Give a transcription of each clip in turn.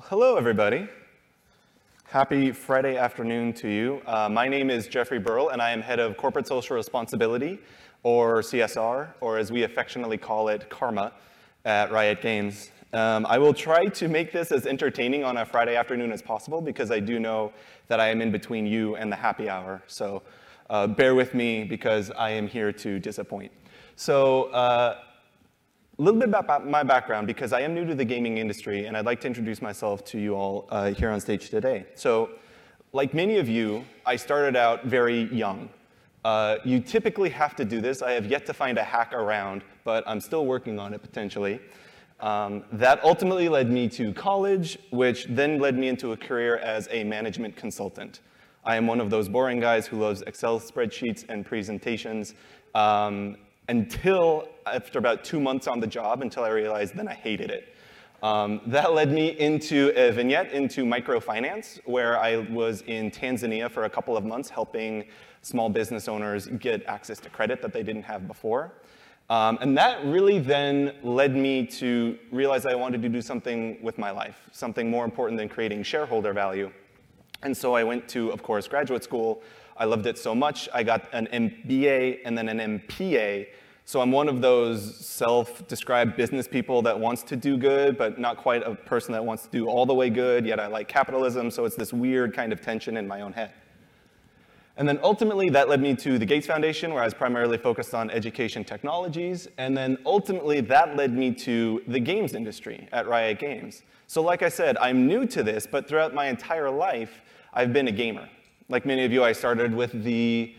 Hello, everybody. Happy Friday afternoon to you. My name is Jeffrey Burrell, and I am head of Corporate Social Responsibility, or CSR, or as we affectionately call it, Karma, at Riot Games. I will try to make this as entertaining on a Friday afternoon as possible, because I do know that I am in between you and the happy hour. So bear with me, because I am here to disappoint. So a little bit about my background, because I am new to the gaming industry, and I'd like to introduce myself to you all here on stage today. So, like many of you, I started out very young. You typically have to do this. I have yet to find a hack around, but I'm still working on it potentially. That ultimately led me to college, which then led me into a career as a management consultant. I am one of those boring guys who loves Excel spreadsheets and presentations. Until after about 2 months on the job, until I realized then I hated it. That led me into a vignette into microfinance, where I was in Tanzania for a couple of months helping small business owners get access to credit that they didn't have before. And that really then led me to realize I wanted to do something with my life, something more important than creating shareholder value. And so I went to, of course, graduate school. I loved it so much, I got an MBA and then an MPA. So I'm one of those self-described business people that wants to do good, but not quite a person that wants to do all the way good, yet I like capitalism, so it's this weird kind of tension in my own head. And then ultimately, that led me to the Gates Foundation, where I was primarily focused on education technologies. And then ultimately, that led me to the games industry at Riot Games. So like I said, I'm new to this, but throughout my entire life, I've been a gamer. Like many of you, I started with the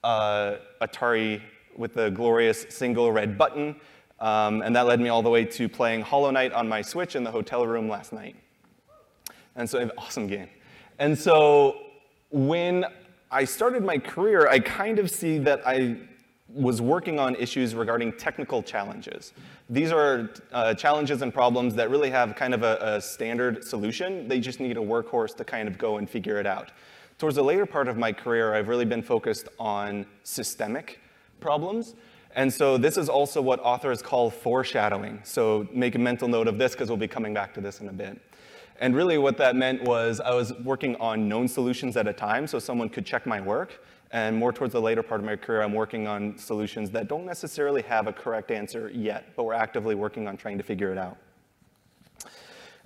Atari with the glorious single red button, and that led me all the way to playing Hollow Knight on my Switch in the hotel room last night. And so, an awesome game. And so, when I started my career, I kind of see that I was working on issues regarding technical challenges. These are challenges and problems that really have kind of a standard solution. They just need a workhorse to kind of go and figure it out. Towards the later part of my career, I've really been focused on systemic problems. And so this is also what authors call foreshadowing. So make a mental note of this, because we'll be coming back to this in a bit. And really what that meant was I was working on known solutions at a time, so someone could check my work. And more towards the later part of my career, I'm working on solutions that don't necessarily have a correct answer yet, but we're actively working on trying to figure it out.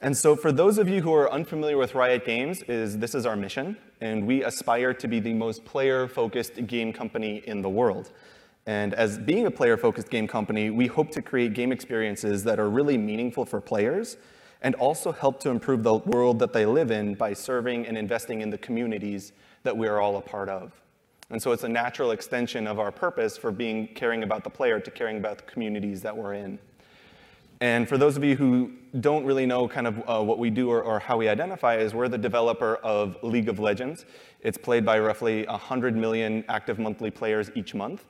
And so for those of you who are unfamiliar with Riot Games, this is our mission, and we aspire to be the most player-focused game company in the world. And as being a player-focused game company, we hope to create game experiences that are really meaningful for players and also help to improve the world that they live in by serving and investing in the communities that we are all a part of. And so it's a natural extension of our purpose for caring about the player to caring about the communities that we're in. And for those of you who don't really know kind of what we do or how we identify is we're the developer of League of Legends. It's played by roughly 100 million active monthly players each month.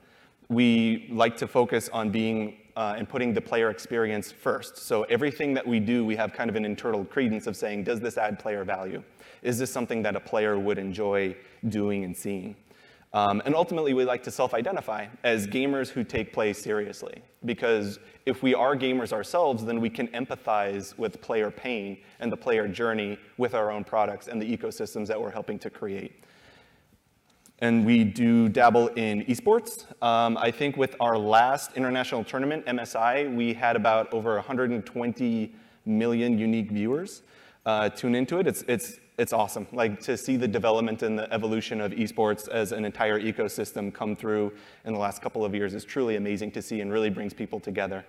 We like to focus on being and putting the player experience first. So everything that we do, we have kind of an internal credence of saying, does this add player value? Is this something that a player would enjoy doing and seeing? And ultimately, we like to self-identify as gamers who take play seriously. Because if we are gamers ourselves, then we can empathize with player pain and the player journey with our own products and the ecosystems that we're helping to create. And we do dabble in esports. I think with our last international tournament, MSI, we had about over 120 million unique viewers tune into it. It's awesome, like to see the development and the evolution of esports as an entire ecosystem come through in the last couple of years is truly amazing to see and really brings people together.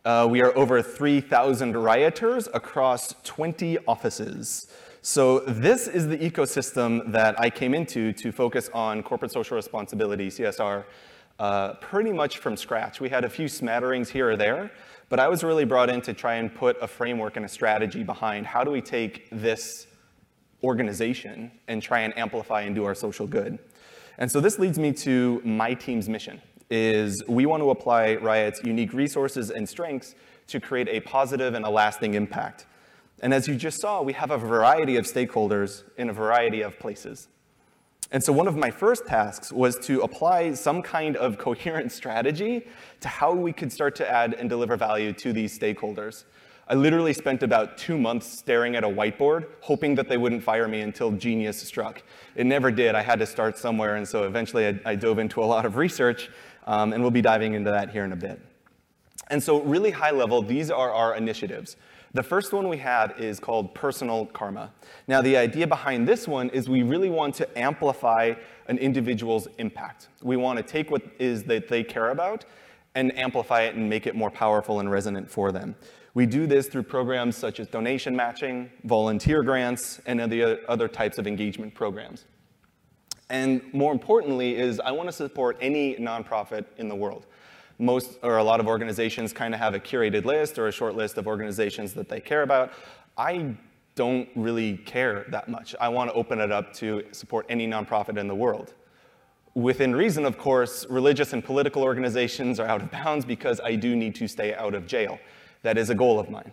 We are over 3,000 rioters across 20 offices. So this is the ecosystem that I came into to focus on corporate social responsibility, CSR, pretty much from scratch. We had a few smatterings here or there, but I was really brought in to try and put a framework and a strategy behind how do we take this organization and try and amplify and do our social good. And so this leads me to my team's mission, is we want to apply Riot's unique resources and strengths to create a positive and a lasting impact. And as you just saw, we have a variety of stakeholders in a variety of places. And so one of my first tasks was to apply some kind of coherent strategy to how we could start to add and deliver value to these stakeholders. I literally spent about 2 months staring at a whiteboard, hoping that they wouldn't fire me until genius struck. It never did. I had to start somewhere, and so eventually I dove into a lot of research, and we'll be diving into that here in a bit. And so really high level, these are our initiatives. The first one we have is called personal karma. Now, the idea behind this one is we really want to amplify an individual's impact. We want to take what is that they care about and amplify it and make it more powerful and resonant for them. We do this through programs such as donation matching, volunteer grants, and other types of engagement programs. And more importantly is I want to support any nonprofit in the world. Most, or a lot of organizations kind of have a curated list or a short list of organizations that they care about. I don't really care that much. I want to open it up to support any nonprofit in the world. Within reason, of course, religious and political organizations are out of bounds because I do need to stay out of jail. That is a goal of mine.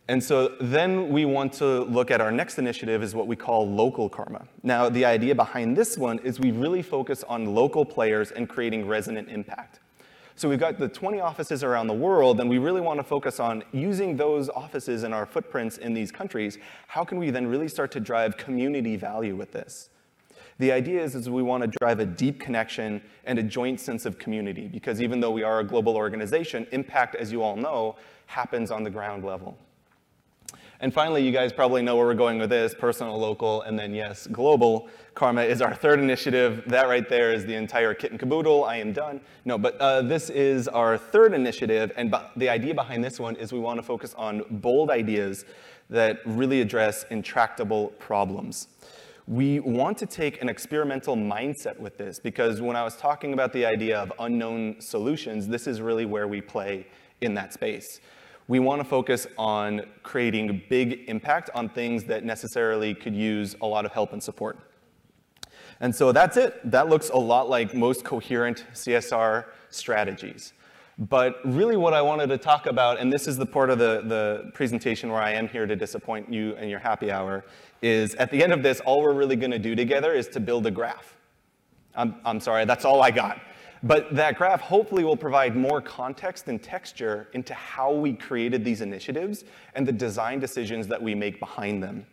And so then we want to look at our next initiative is what we call local karma. Now, the idea behind this one is we really focus on local players and creating resonant impact. So we've got the 20 offices around the world, and we really want to focus on using those offices and our footprints in these countries. How can we then really start to drive community value with this? The idea is we want to drive a deep connection and a joint sense of community, because even though we are a global organization, impact, as you all know, happens on the ground level. And finally, you guys probably know where we're going with this, personal, local, and then yes, global. Karma is our third initiative. That right there is the entire kit and caboodle. I am done. No, but this is our third initiative, and the idea behind this one is we want to focus on bold ideas that really address intractable problems. We want to take an experimental mindset with this, because when I was talking about the idea of unknown solutions, this is really where we play in that space. We want to focus on creating big impact on things that necessarily could use a lot of help and support. And so that's it. That looks a lot like most coherent CSR strategies. But really what I wanted to talk about, and this is the part of the presentation where I am here to disappoint you and your happy hour, is at the end of this, all we're really going to do together is to build a graph. I'm sorry, that's all I got. But that graph hopefully will provide more context and texture into how we created these initiatives and the design decisions that we make behind them.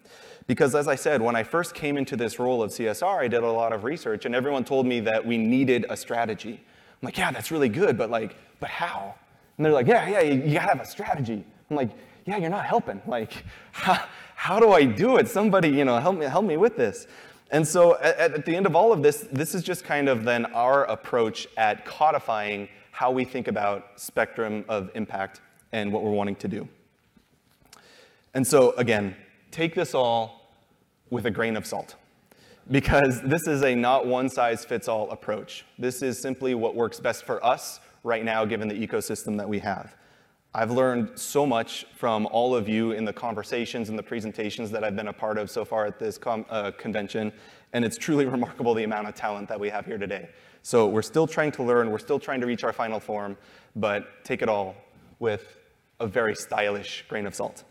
Because as I said, when I first came into this role of CSR, I did a lot of research, and everyone told me that we needed a strategy. I'm like, yeah, that's really good, but how? And they're like, yeah, you gotta have a strategy. I'm like, yeah, you're not helping. Like, how do I do it? Somebody, help me with this. And so at the end of all of this, this is just kind of then our approach at codifying how we think about spectrum of impact and what we're wanting to do. And so again, take this all with a grain of salt, because this is a not one-size-fits-all approach. This is simply what works best for us right now, given the ecosystem that we have. I've learned so much from all of you in the conversations and the presentations that I've been a part of so far at this convention, and it's truly remarkable the amount of talent that we have here today. So we're still trying to learn, we're still trying to reach our final form, but take it all with a very stylish grain of salt.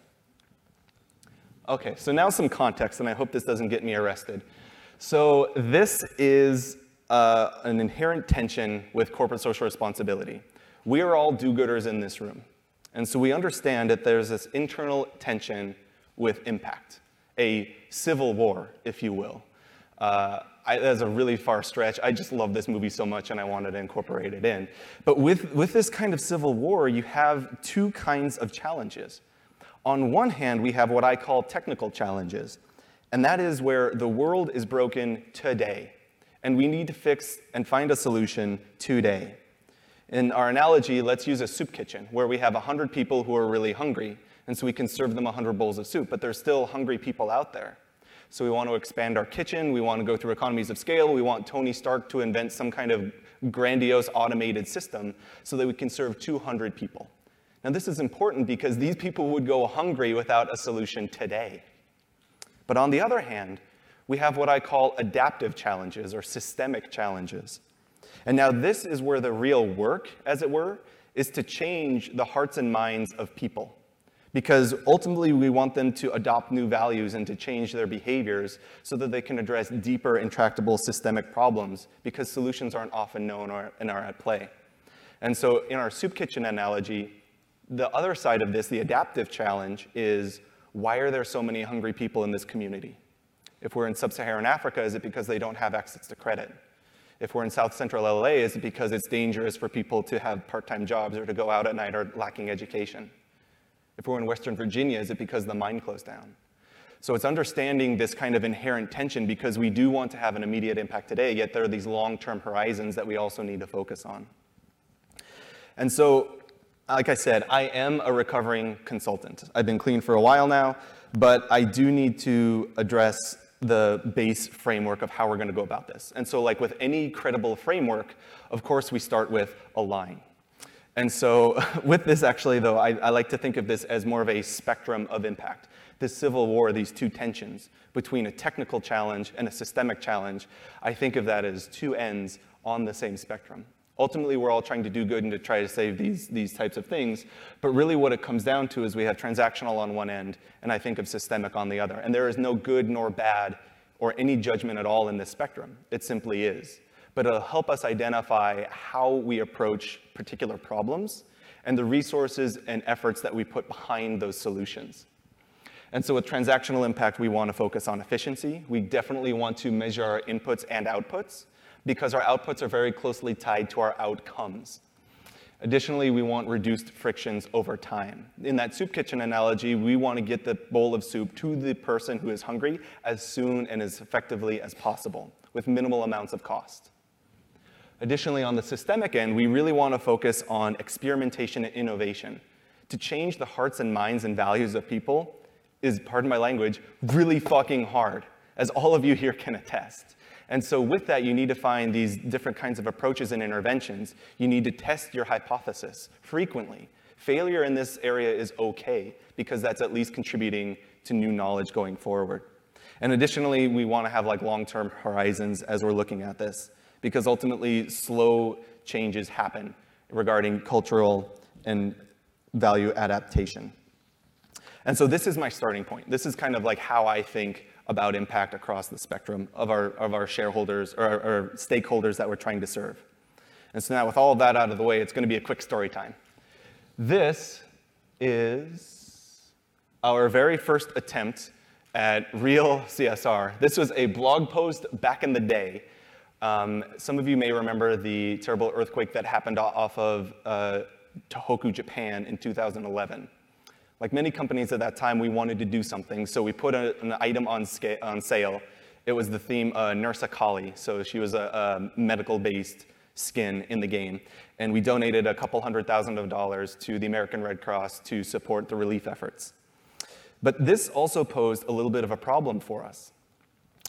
Okay, so now some context, and I hope this doesn't get me arrested. So this is an inherent tension with corporate social responsibility. We are all do-gooders in this room. And so we understand that there's this internal tension with impact, a civil war, if you will. That's a really far stretch. I just love this movie so much, and I wanted to incorporate it in. But with this kind of civil war, you have two kinds of challenges. On one hand, we have what I call technical challenges, and that is where the world is broken today, and we need to fix and find a solution today. In our analogy, let's use a soup kitchen where we have 100 people who are really hungry, and so we can serve them 100 bowls of soup, but there's still hungry people out there. So we want to expand our kitchen, we want to go through economies of scale, we want Tony Stark to invent some kind of grandiose automated system so that we can serve 200 people. Now this is important because these people would go hungry without a solution today. But on the other hand, we have what I call adaptive challenges or systemic challenges. And now this is where the real work, as it were, is to change the hearts and minds of people. Because ultimately we want them to adopt new values and to change their behaviors so that they can address deeper, intractable systemic problems, because solutions aren't often known and are at play. And so in our soup kitchen analogy, The other side of this, the adaptive challenge, is why are there so many hungry people in this community? If we're in sub-Saharan Africa, is it because they don't have access to credit? If we're in South Central LA, is it because it's dangerous for people to have part-time jobs or to go out at night or lacking education? If we're in Western Virginia, is it because the mine closed down? So it's understanding this kind of inherent tension because we do want to have an immediate impact today, yet there are these long-term horizons that we also need to focus on. And so, like I said, I am a recovering consultant. I've been clean for a while now, but I do need to address the base framework of how we're going to go about this. And so like with any credible framework, of course we start with a line. And so with this actually though, I like to think of this as more of a spectrum of impact. This civil war, these two tensions between a technical challenge and a systemic challenge, I think of that as two ends on the same spectrum. Ultimately, we're all trying to do good and to try to save these types of things, but really what it comes down to is we have transactional on one end, and I think of systemic on the other. And there is no good nor bad or any judgment at all in this spectrum. It simply is. But it'll help us identify how we approach particular problems and the resources and efforts that we put behind those solutions. And so with transactional impact, we want to focus on efficiency. We definitely want to measure our inputs and outputs, because our outputs are very closely tied to our outcomes. Additionally, we want reduced frictions over time. In that soup kitchen analogy, we want to get the bowl of soup to the person who is hungry as soon and as effectively as possible, with minimal amounts of cost. Additionally, on the systemic end, we really want to focus on experimentation and innovation. To change the hearts and minds and values of people is, pardon my language, really fucking hard, as all of you here can attest. And so with that, you need to find these different kinds of approaches and interventions. You need to test your hypothesis frequently. Failure in this area is okay, because that's at least contributing to new knowledge going forward. And additionally, we want to have like long-term horizons as we're looking at this, because ultimately slow changes happen regarding cultural and value adaptation. And so this is my starting point. This is kind of like how I think about impact across the spectrum of our shareholders or our stakeholders that we're trying to serve. And so now with all of that out of the way, it's going to be a quick story time. This is our very first attempt at real CSR. This was a blog post back in the day. Some of you may remember the terrible earthquake that happened off of Tohoku, Japan in 2011. Like many companies at that time, we wanted to do something, so we put an item on sale. It was the theme Nurse Akali, so she was a medical-based skin in the game. And we donated a couple $100,000 to the American Red Cross to support the relief efforts. But this also posed a little bit of a problem for us.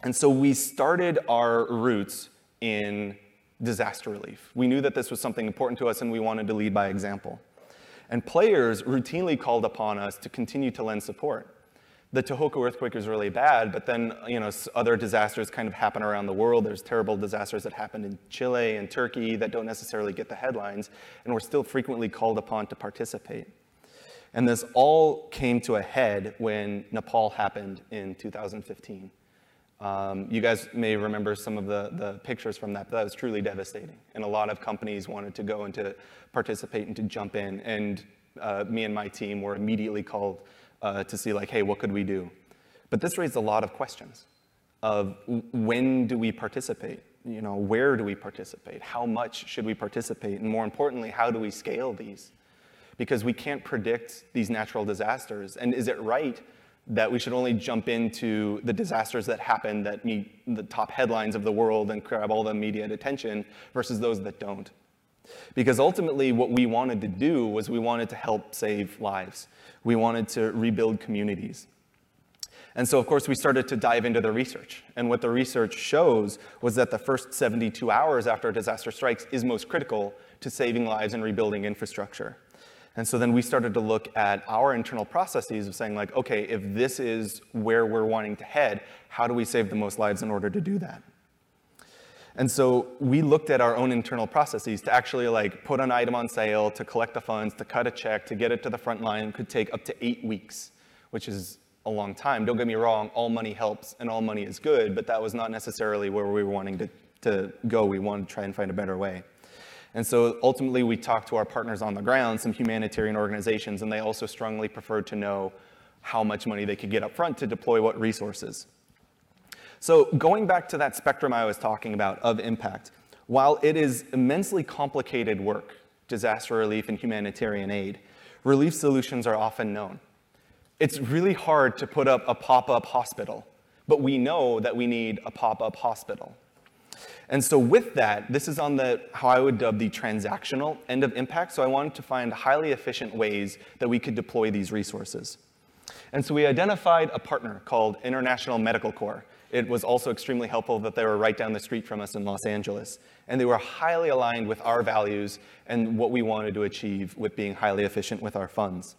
And so we started our roots in disaster relief. We knew that this was something important to us, and we wanted to lead by example. And players routinely called upon us to continue to lend support. The Tohoku earthquake was really bad, but then other disasters kind of happen around the world. There's terrible disasters that happened in Chile and Turkey that don't necessarily get the headlines, and we're still frequently called upon to participate. And this all came to a head when Nepal happened in 2015. You guys may remember some of the pictures from that, but that was truly devastating. And a lot of companies wanted to go and to participate and to jump in. And me and my team were immediately called to see like, hey, what could we do? But this raised a lot of questions of when do we participate? Where do we participate? How much should we participate? And more importantly, how do we scale these? Because we can't predict these natural disasters. And is it right that we should only jump into the disasters that happen that meet the top headlines of the world and grab all the immediate attention versus those that don't? Because ultimately what we wanted to do was we wanted to help save lives. We wanted to rebuild communities. And so of course we started to dive into the research. And what the research shows was that the first 72 hours after a disaster strikes is most critical to saving lives and rebuilding infrastructure. And so then we started to look at our internal processes of saying like, okay, if this is where we're wanting to head, how do we save the most lives in order to do that? And so we looked at our own internal processes to actually like put an item on sale, to collect the funds, to cut a check, to get it to the front line could take up to 8 weeks, which is a long time. Don't get me wrong, all money helps and all money is good, but that was not necessarily where we were wanting to go. We wanted to try and find a better way. And so ultimately, we talked to our partners on the ground, some humanitarian organizations, and they also strongly preferred to know how much money they could get up front to deploy what resources. So going back to that spectrum I was talking about of impact, while it is immensely complicated work, disaster relief and humanitarian aid, relief solutions are often known. It's really hard to put up a pop-up hospital, but we know that we need a pop-up hospital. And so with that, this is on the, how I would dub the transactional end of impact, so I wanted to find highly efficient ways that we could deploy these resources. And so we identified a partner called International Medical Corps. It was also extremely helpful that they were right down the street from us in Los Angeles. And they were highly aligned with our values and what we wanted to achieve with being highly efficient with our funds.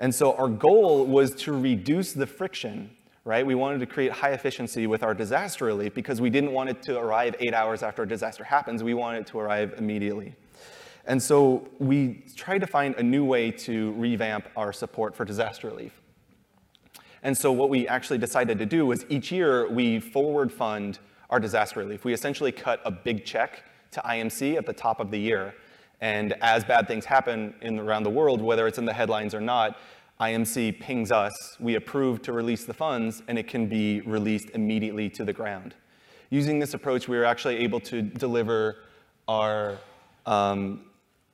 And so our goal was to reduce the friction, right? We wanted to create high efficiency with our disaster relief because we didn't want it to arrive 8 hours after a disaster happens. We wanted it to arrive immediately. And so we tried to find a new way to revamp our support for disaster relief. And so what we actually decided to do was each year we forward fund our disaster relief. We essentially cut a big check to IMC at the top of the year. And as bad things happen around the world, whether it's in the headlines or not, IMC pings us, we approve to release the funds, and it can be released immediately to the ground. Using this approach, we were actually able to deliver our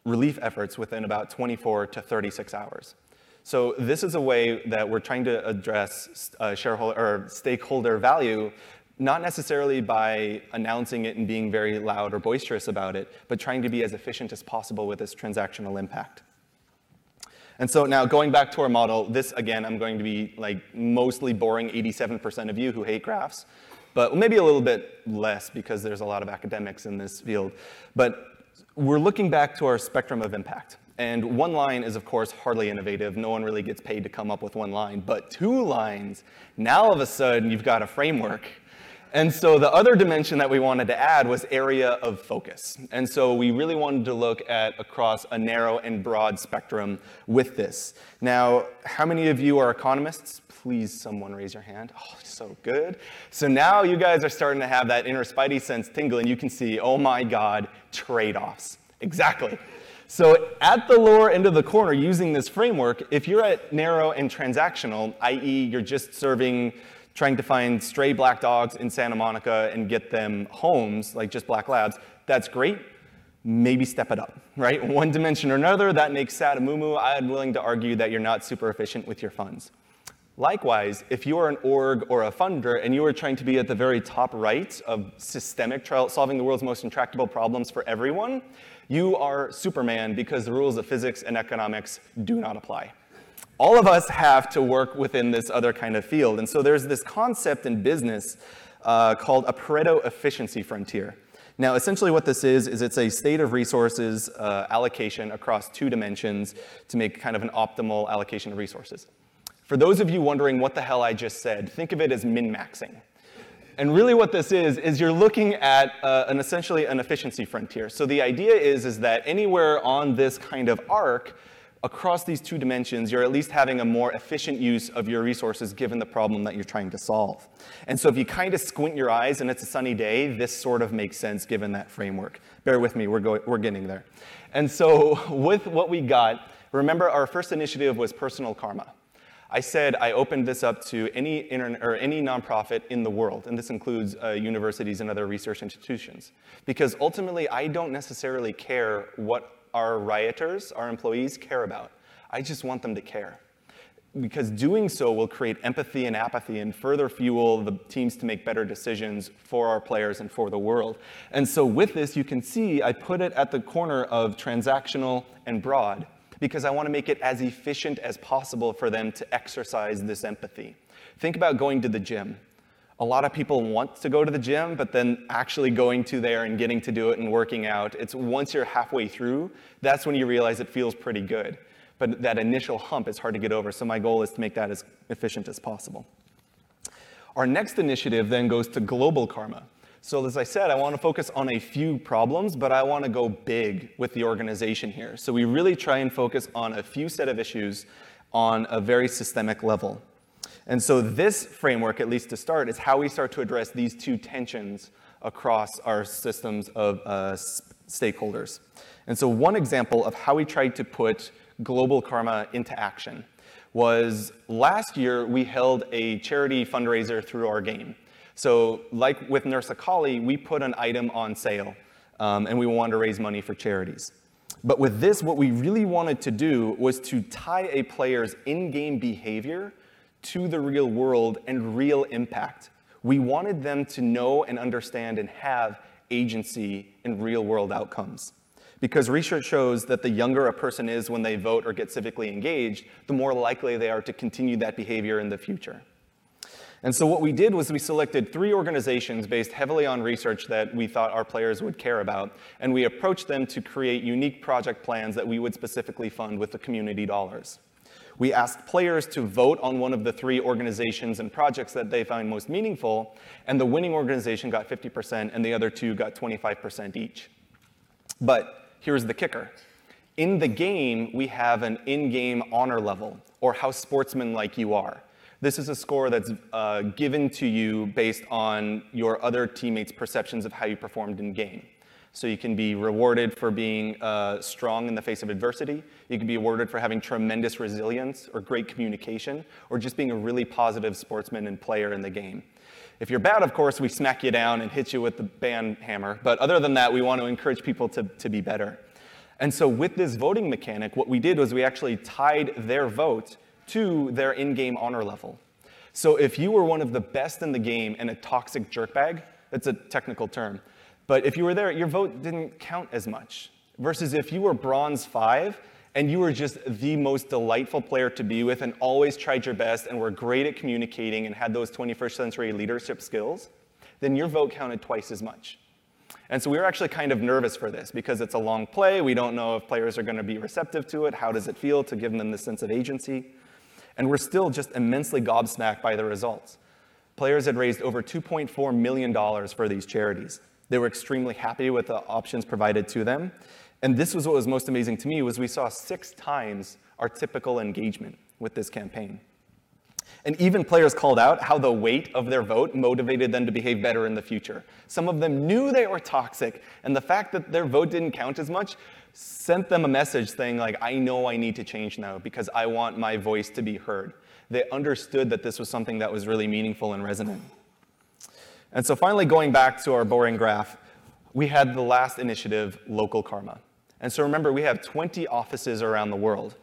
relief efforts within about 24 to 36 hours. So this is a way that we're trying to address shareholder or stakeholder value, not necessarily by announcing it and being very loud or boisterous about it, but trying to be as efficient as possible with this transactional impact. And so now going back to our model, this again, I'm going to be like mostly boring 87% of you who hate graphs, but maybe a little bit less because there's a lot of academics in this field. But we're looking back to our spectrum of impact. And one line is, of course, hardly innovative. No one really gets paid to come up with one line. But 2 lines, now all of a sudden, you've got a framework. And so the other dimension that we wanted to add was area of focus. And so we really wanted to look at across a narrow and broad spectrum with this. Now, how many of you are economists? Please, someone raise your hand. Oh, so good. So now you guys are starting to have that inner spidey sense tingle, and you can see, oh my God, trade-offs. Exactly. So at the lower end of the corner, using this framework, if you're at narrow and transactional, i.e. you're just trying to find stray black dogs in Santa Monica and get them homes, like just black labs, that's great. Maybe step it up, right? One dimension or another, that makes sad a moo-moo. I'm willing to argue that you're not super efficient with your funds. Likewise, if you are an org or a funder and you are trying to be at the very top right of systemic solving the world's most intractable problems for everyone, you are Superman because the rules of physics and economics do not apply. All of us have to work within this other kind of field. And so there's this concept in business called a Pareto efficiency frontier. Now, essentially what this is it's a state of resources allocation across 2 dimensions to make kind of an optimal allocation of resources. For those of you wondering what the hell I just said, think of it as min-maxing. And really what this is you're looking at essentially an efficiency frontier. So the idea is that anywhere on this kind of arc, across these 2 dimensions, you're at least having a more efficient use of your resources given the problem that you're trying to solve. And so if you kind of squint your eyes and it's a sunny day, this sort of makes sense given that framework. Bear with me, we're getting there. And so with what we got, remember our first initiative was personal karma. I said I opened this up to any nonprofit in the world, and this includes universities and other research institutions. Because ultimately, I don't necessarily care what our rioters, our employees, care about. I just want them to care. Because doing so will create empathy and apathy and further fuel the teams to make better decisions for our players and for the world. And so with this, you can see I put it at the corner of transactional and broad, because I want to make it as efficient as possible for them to exercise this empathy. Think about going to the gym. A lot of people want to go to the gym, but then actually going to there and getting to do it and working out, it's once you're halfway through, that's when you realize it feels pretty good. But that initial hump is hard to get over, so my goal is to make that as efficient as possible. Our next initiative then goes to global karma. So as I said, I want to focus on a few problems, but I want to go big with the organization here. So we really try and focus on a few set of issues on a very systemic level. And so this framework, at least to start, is how we start to address these 2 tensions across our systems of stakeholders. And so one example of how we tried to put global karma into action was last year we held a charity fundraiser through our game. So like with Nursakali, we put an item on sale, and we wanted to raise money for charities. But with this, what we really wanted to do was to tie a player's in-game behavior to the real world and real impact. We wanted them to know and understand and have agency in real-world outcomes. Because research shows that the younger a person is when they vote or get civically engaged, the more likely they are to continue that behavior in the future. And so what we did was we selected 3 organizations based heavily on research that we thought our players would care about, and we approached them to create unique project plans that we would specifically fund with the community dollars. We asked players to vote on one of the 3 organizations and projects that they find most meaningful, and the winning organization got 50%, and the other 2 got 25% each. But here's the kicker. In the game, we have an in-game honor level, or how sportsmanlike you are. This is a score that's given to you based on your other teammates' perceptions of how you performed in game. So you can be rewarded for being strong in the face of adversity. You can be awarded for having tremendous resilience or great communication, or just being a really positive sportsman and player in the game. If you're bad, of course, we smack you down and hit you with the band hammer. But other than that, we want to encourage people to be better. And so with this voting mechanic, what we did was we actually tied their vote to their in-game honor level. So if you were one of the best in the game and a toxic jerkbag, that's a technical term, but if you were there, your vote didn't count as much. Versus if you were bronze 5 and you were just the most delightful player to be with and always tried your best and were great at communicating and had those 21st century leadership skills, then your vote counted twice as much. And so we were actually kind of nervous for this because it's a long play. We don't know if players are going to be receptive to it. How does it feel to give them this sense of agency? And we're still just immensely gobsmacked by the results. Players had raised over $2.4 million for these charities. They were extremely happy with the options provided to them. And this was what was most amazing to me, was we saw 6 times our typical engagement with this campaign. And even players called out how the weight of their vote motivated them to behave better in the future. Some of them knew they were toxic, and the fact that their vote didn't count as much sent them a message saying, like, I know I need to change now because I want my voice to be heard. They understood that this was something that was really meaningful and resonant. And so finally, going back to our boring graph, we had the last initiative, local karma. And so remember, we have 20 offices around the world.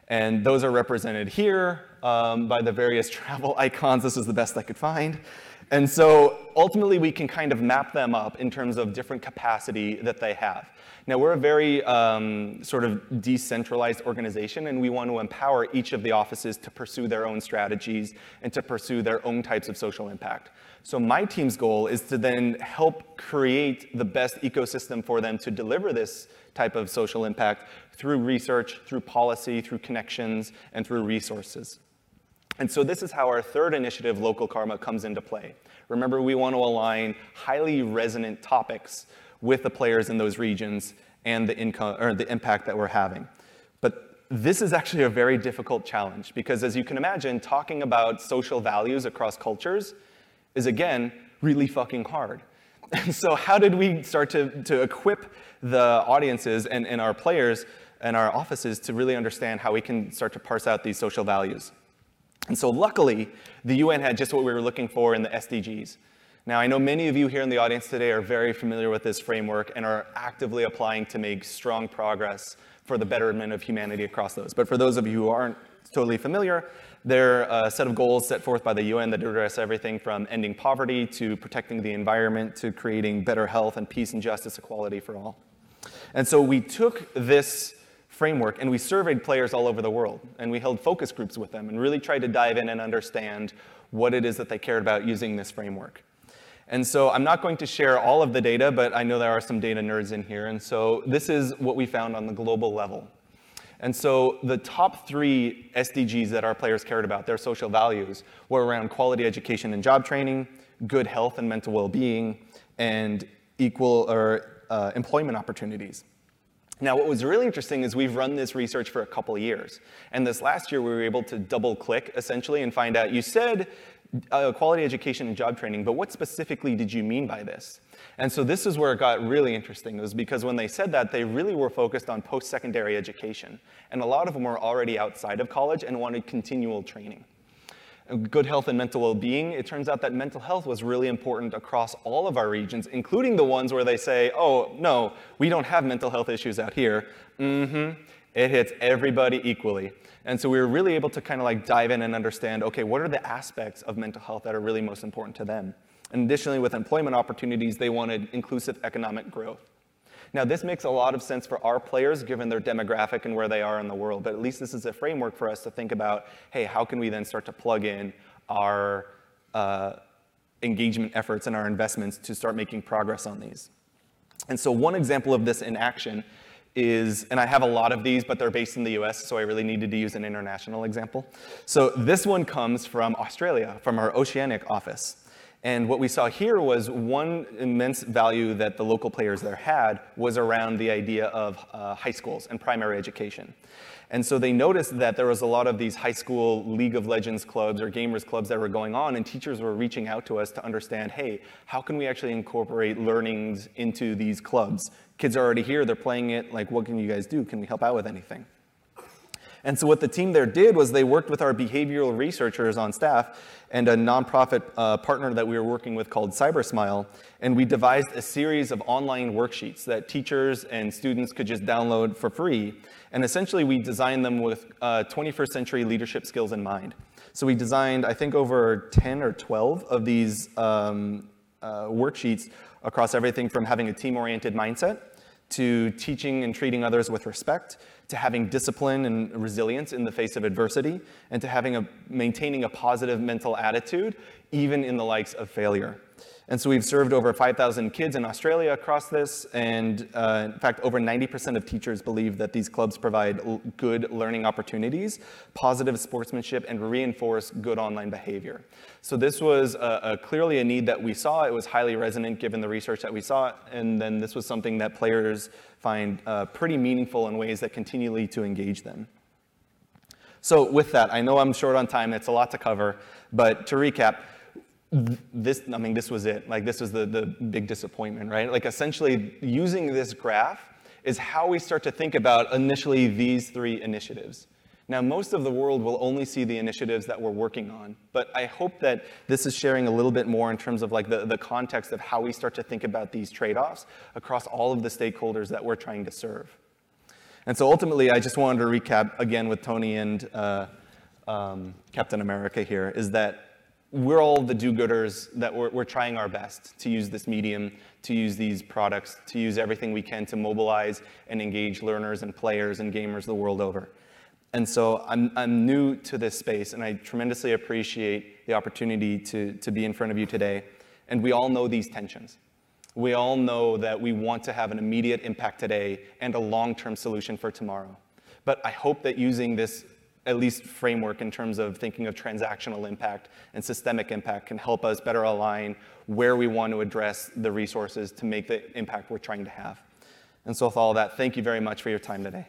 And those are represented here by the various travel icons. This is the best I could find. And so ultimately, we can kind of map them up in terms of different capacity that they have. Now, we're a very sort of decentralized organization, and we want to empower each of the offices to pursue their own strategies and to pursue their own types of social impact. So my team's goal is to then help create the best ecosystem for them to deliver this type of social impact through research, through policy, through connections, and through resources. And so this is how our third initiative, Local Karma, comes into play. Remember, we want to align highly resonant topics with the players in those regions and the impact that we're having. But this is actually a very difficult challenge because, as you can imagine, talking about social values across cultures is, again, really fucking hard. And so how did we start to equip the audiences and our players and our offices to really understand how we can start to parse out these social values? And so luckily, the UN had just what we were looking for in the SDGs. Now, I know many of you here in the audience today are very familiar with this framework and are actively applying to make strong progress for the betterment of humanity across those. But for those of you who aren't totally familiar, they're a set of goals set forth by the UN that address everything from ending poverty to protecting the environment to creating better health and peace and justice, equality for all. And so we took this framework and we surveyed players all over the world, and we held focus groups with them and really tried to dive in and understand what it is that they cared about using this framework. And so I'm not going to share all of the data, but I know there are some data nerds in here. And so this is what we found on the global level. And so the top 3 SDGs that our players cared about, their social values, were around quality education and job training, good health and mental well-being, and equal employment opportunities. Now, what was really interesting is we've run this research for a couple of years. And this last year, we were able to double-click, essentially, and find out, you said quality education and job training, but what specifically did you mean by this? And so this is where it got really interesting. It was because when they said that, they really were focused on post-secondary education. And a lot of them were already outside of college and wanted continual training. Good health and mental well-being, it turns out that mental health was really important across all of our regions, including the ones where they say, oh, no, we don't have mental health issues out here. It hits everybody equally. And so we were really able to kind of like dive in and understand, okay, what are the aspects of mental health that are really most important to them? And additionally, with employment opportunities, they wanted inclusive economic growth. Now, this makes a lot of sense for our players, given their demographic and where they are in the world, but at least this is a framework for us to think about, hey, how can we then start to plug in our engagement efforts and our investments to start making progress on these? And so one example of this in action is, and I have a lot of these, but they're based in the US, so I really needed to use an international example. So this one comes from Australia, from our Oceanic office. And what we saw here was one immense value that the local players there had was around the idea of high schools and primary education. And so they noticed that there was a lot of these high school League of Legends clubs or gamers clubs that were going on, and teachers were reaching out to us to understand, hey, how can we actually incorporate learnings into these clubs? Kids are already here, they're playing it, like what can you guys do? Can we help out with anything? And so what the team there did was they worked with our behavioral researchers on staff and a nonprofit partner that we were working with called CyberSmile, and we devised a series of online worksheets that teachers and students could just download for free. And essentially we designed them with 21st century leadership skills in mind. So we designed, I think, over 10 or 12 of these worksheets across everything from having a team-oriented mindset to teaching and treating others with respect, to having discipline and resilience in the face of adversity, and to maintaining a positive mental attitude, even in the likes of failure. And so we've served over 5,000 kids in Australia across this, and in fact, over 90% of teachers believe that these clubs provide good learning opportunities, positive sportsmanship, and reinforce good online behavior. So this was clearly a need that we saw. It was highly resonant given the research that we saw, and then this was something that players find pretty meaningful in ways that continually to engage them. So with that, I know I'm short on time, it's a lot to cover, but to recap, this was it. Like, this was the big disappointment, right? Like, essentially, using this graph is how we start to think about initially these three initiatives. Now, most of the world will only see the initiatives that we're working on, but I hope that this is sharing a little bit more in terms of like the context of how we start to think about these trade-offs across all of the stakeholders that we're trying to serve. And so ultimately, I just wanted to recap again with Tony and Captain America here, is that we're all the do-gooders, that we're trying our best to use this medium, to use these products, to use everything we can to mobilize and engage learners and players and gamers the world over. And so I'm new to this space, and I tremendously appreciate the opportunity to be in front of you today. And we all know these tensions. We all know that we want to have an immediate impact today and a long-term solution for tomorrow. But I hope that using this at least framework in terms of thinking of transactional impact and systemic impact can help us better align where we want to address the resources to make the impact we're trying to have. And so with all that, thank you very much for your time today.